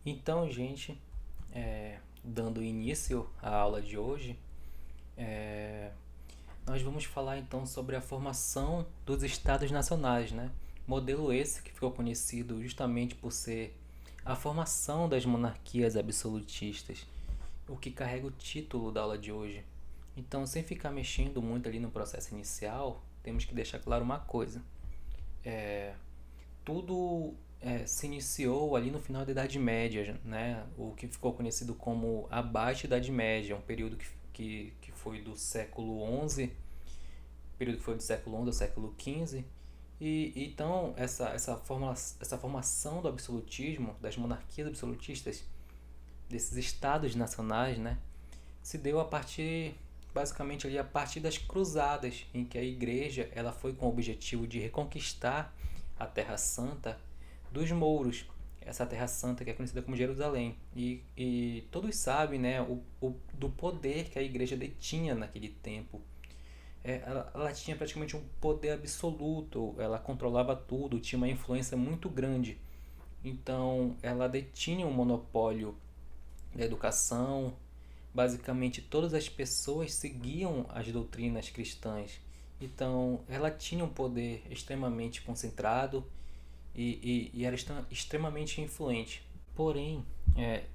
Então, gente, dando início à aula de hoje, é, nós vamos falar então sobre a formação dos estados nacionais, né? Modelo esse que ficou conhecido justamente por ser a formação das monarquias absolutistas, o que carrega o título da aula de hoje. Então, sem ficar mexendo muito ali no processo inicial, temos que deixar claro uma coisa. Tudo se iniciou ali no final da Idade Média, né? O que ficou conhecido como a Baixa Idade Média, um período que foi do século XI, período que foi do século XI ao século XV. E então essa formação do absolutismo, das monarquias absolutistas, desses estados nacionais, né, se deu a partir basicamente ali a partir das cruzadas, em que a igreja ela foi com o objetivo de reconquistar a Terra Santa dos mouros, essa Terra Santa que é conhecida como Jerusalém. E todos sabem, né, do poder que a igreja detinha naquele tempo. Ela tinha praticamente um poder absoluto, ela controlava tudo, tinha uma influência muito grande. Então, ela detinha um monopólio da educação. Basicamente, todas as pessoas seguiam as doutrinas cristãs. Então, ela tinha um poder extremamente concentrado e era extremamente influente. Porém,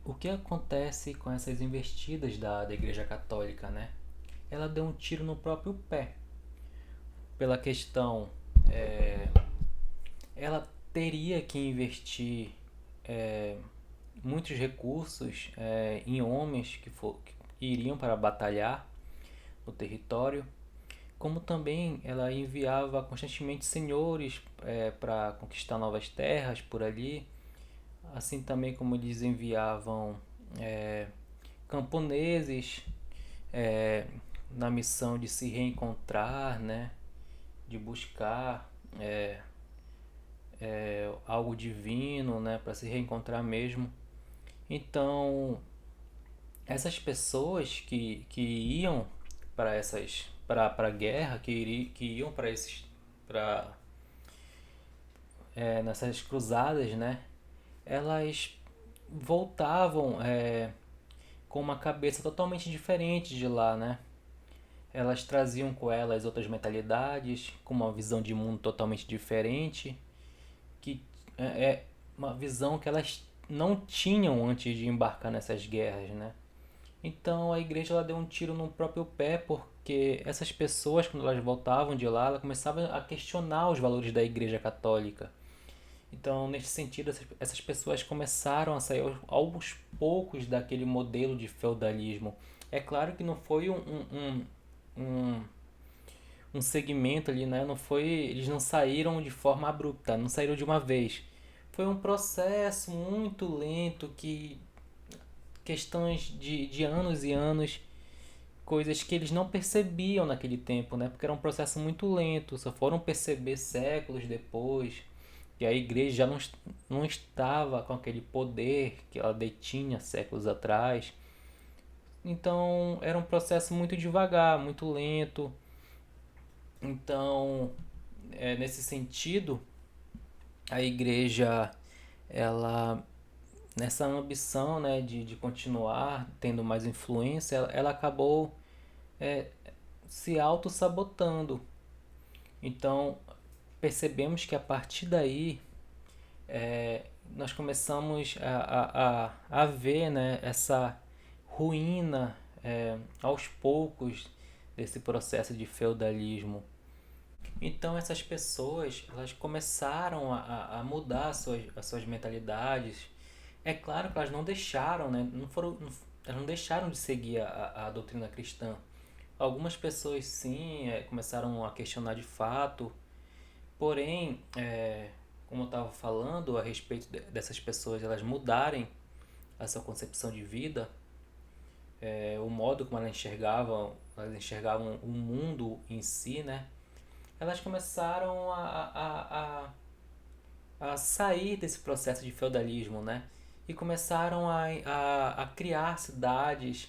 o que acontece com essas investidas da Igreja Católica, né? Ela deu um tiro no próprio pé. Pela questão, ela teria que investir muitos recursos em homens que iriam para batalhar no território, como também ela enviava constantemente senhores para conquistar novas terras por ali, assim também como eles enviavam camponeses é, na missão de se reencontrar, né, de buscar algo divino, né, para se reencontrar mesmo. Então, essas pessoas que iam para a guerra, que iam para esses para nessas cruzadas, né? Elas voltavam com uma cabeça totalmente diferente de lá, né? Elas traziam com elas outras mentalidades, com uma visão de mundo totalmente diferente, que é uma visão que elas não tinham antes de embarcar nessas guerras, né? Então a igreja ela deu um tiro no próprio pé porque essas pessoas, quando elas voltavam de lá, elas começavam a questionar os valores da igreja católica. Então, nesse sentido, essas pessoas começaram a sair aos poucos daquele modelo de feudalismo. É claro que não foi um, um segmento ali, né? Não foi, eles não saíram de forma abrupta, não saíram de uma vez. Foi um processo muito lento que questões de anos e anos, coisas que eles não percebiam naquele tempo, né? Porque era um processo muito lento, só foram perceber séculos depois que a igreja já não estava com aquele poder que ela detinha séculos atrás. Então era um processo muito devagar, muito lento. Então, nesse sentido, a igreja, ela nessa ambição, né, de continuar tendo mais influência, ela acabou é, se auto-sabotando. Então, percebemos que a partir daí nós começamos a ver, né, essa ruína aos poucos desse processo de feudalismo. Então essas pessoas elas começaram a mudar as suas mentalidades. É claro que elas não deixaram, né, elas não deixaram de seguir a doutrina cristã. Algumas pessoas sim começaram a questionar de fato. Porém, como eu estava falando a respeito dessas pessoas elas mudarem a sua concepção de vida, o modo como elas enxergavam o mundo em si, né? Elas começaram a sair desse processo de feudalismo, né? E começaram a criar cidades.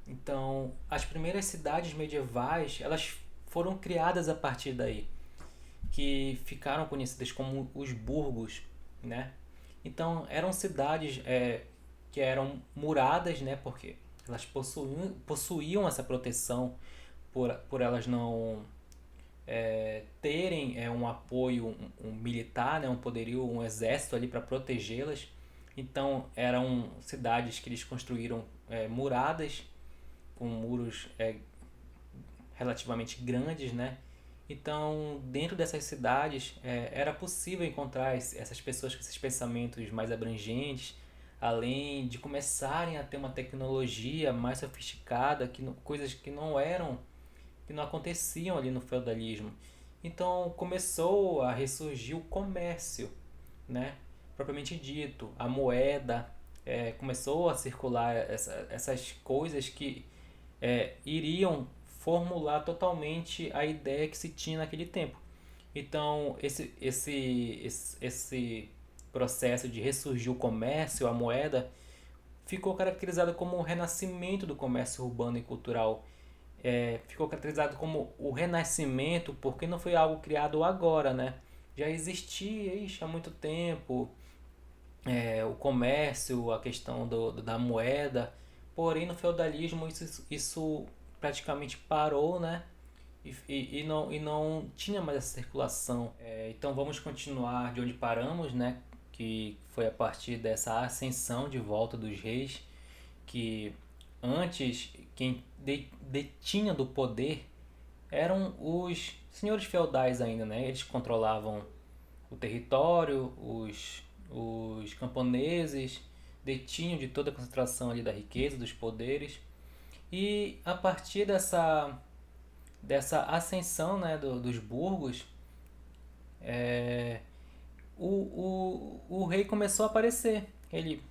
Então, as primeiras cidades medievais, elas foram criadas a partir daí, que ficaram conhecidas como os burgos, né? Então eram cidades que eram muradas, né? Porque elas possuíam essa proteção por elas não terem um apoio um militar, né? Um poderio, um exército ali para protegê-las. Então eram cidades que eles construíram muradas com muros relativamente grandes, né? Então, dentro dessas cidades, era possível encontrar essas pessoas com esses pensamentos mais abrangentes, além de começarem a ter uma tecnologia mais sofisticada, coisas que não aconteciam ali no feudalismo. Então, começou a ressurgir o comércio, né? Propriamente dito, a moeda, começou a circular essas coisas que iriam formular totalmente a ideia que se tinha naquele tempo. Então, esse processo de ressurgir o comércio, a moeda, ficou caracterizado como o renascimento do comércio urbano e cultural. Ficou caracterizado como o renascimento porque não foi algo criado agora, né? Já existia há muito tempo o comércio, a questão da moeda, porém no feudalismo isso praticamente parou, né? E não tinha mais essa circulação. Então vamos continuar de onde paramos, né? Que foi a partir dessa ascensão de volta dos reis, que antes quem detinha do poder eram os senhores feudais ainda, né? Eles controlavam o território, os camponeses detinham de toda a concentração ali da riqueza, dos poderes. E a partir dessa ascensão, né, dos burgos, o rei começou a aparecer. Ele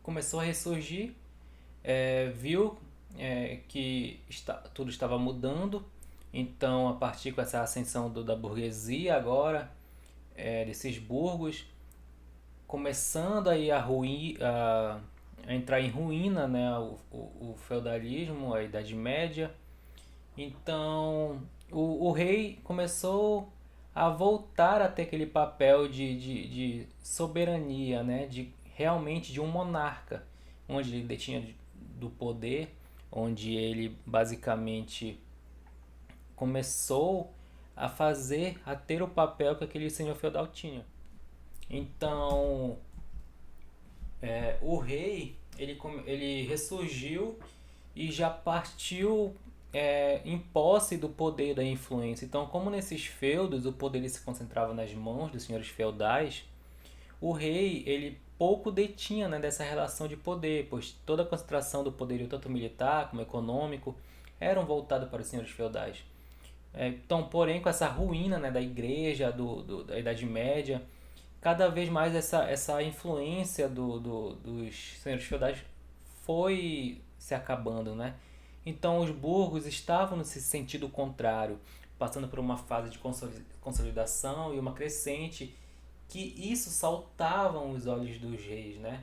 começou a ressurgir, viu que tudo estava mudando. Então, a partir com essa ascensão da burguesia agora, desses burgos, começando aí a entrar em ruína, né, o feudalismo, a Idade Média. Então o rei começou a voltar a ter aquele papel de soberania, né, de realmente de um monarca, onde ele detinha do poder, onde ele basicamente começou a ter o papel que aquele senhor feudal tinha. Então, o rei ele ressurgiu e já partiu em posse do poder da influência. Então, como nesses feudos o poder ele se concentrava nas mãos dos senhores feudais, o rei ele pouco detinha, né, dessa relação de poder, pois toda a concentração do poderio, tanto militar como econômico, eram voltados para os senhores feudais. Então, porém, com essa ruína, né, da igreja, da Idade Média, cada vez mais essa influência dos senhores feudais foi se acabando, né? Então os burgos estavam nesse sentido contrário, passando por uma fase de consolidação e uma crescente, que isso saltavam os olhos dos reis, né?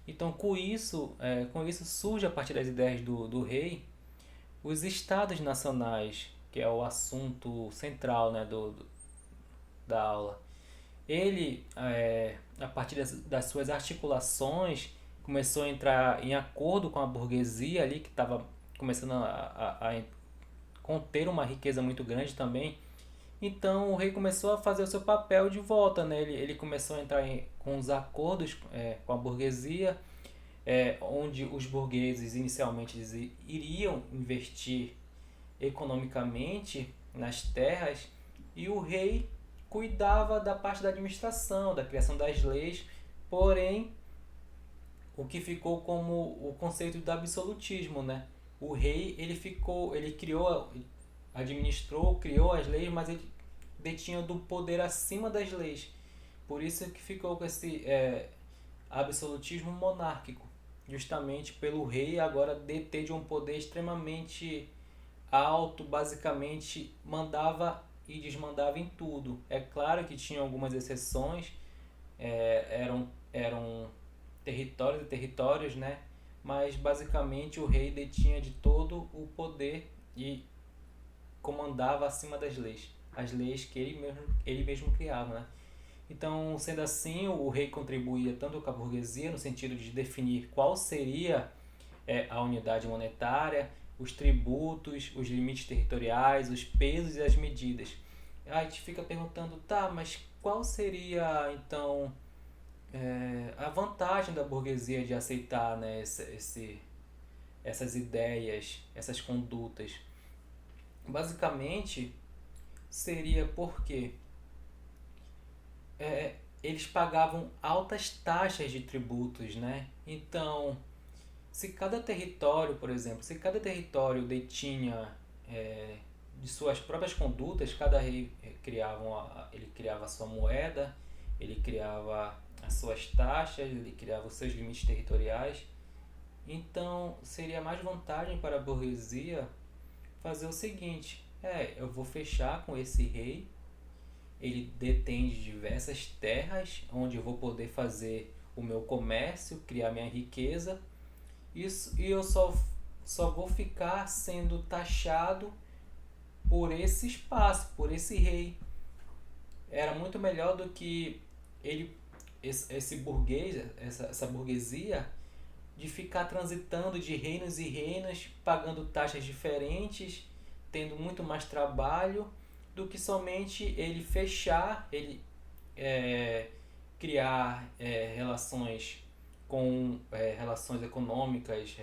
Então com isso surge a partir das ideias do rei os estados nacionais, que é o assunto central, né, da aula. Ele, a partir das suas articulações, começou a entrar em acordo com a burguesia ali, que estava começando a conter uma riqueza muito grande também. Então o rei começou a fazer o seu papel de volta, né? Ele começou a entrar com os acordos com a burguesia, onde os burgueses inicialmente eles iriam investir economicamente nas terras e o rei cuidava da parte da administração, da criação das leis, porém o que ficou como o conceito do absolutismo, né? O rei ele criou, administrou, criou as leis, mas ele detinha do poder acima das leis. Por isso que ficou com esse absolutismo monárquico, justamente pelo rei agora deter de um poder extremamente alto, basicamente mandava e desmandava em tudo. É claro que tinha algumas exceções, eram territórios e territórios, né? Mas basicamente o rei detinha de todo o poder e comandava acima das leis, as leis que ele mesmo criava, né? Então, sendo assim, o rei contribuía tanto com a burguesia no sentido de definir qual seria a unidade monetária, os tributos, os limites territoriais, os pesos e as medidas. Aí a gente fica perguntando, tá, mas qual seria então a vantagem da burguesia de aceitar, né, essas ideias, essas condutas? Basicamente, seria porque eles pagavam altas taxas de tributos, né? Então, se cada território, por exemplo, se cada território detinha de suas próprias condutas, cada rei ele criava a sua moeda, ele criava as suas taxas, ele criava os seus limites territoriais. Então, seria mais vantagem para a burguesia fazer o seguinte: eu vou fechar com esse rei, ele detém diversas terras onde eu vou poder fazer o meu comércio, criar minha riqueza. Isso, e eu só vou ficar sendo taxado por esse espaço, por esse rei. Era muito melhor do que ele, esse burguês, essa burguesia, de ficar transitando de reinos e reinos, pagando taxas diferentes, tendo muito mais trabalho, do que somente ele fechar, ele criar relações com relações econômicas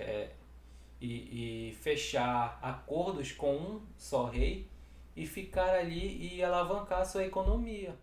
e fechar acordos com um só rei e ficar ali e alavancar a sua economia.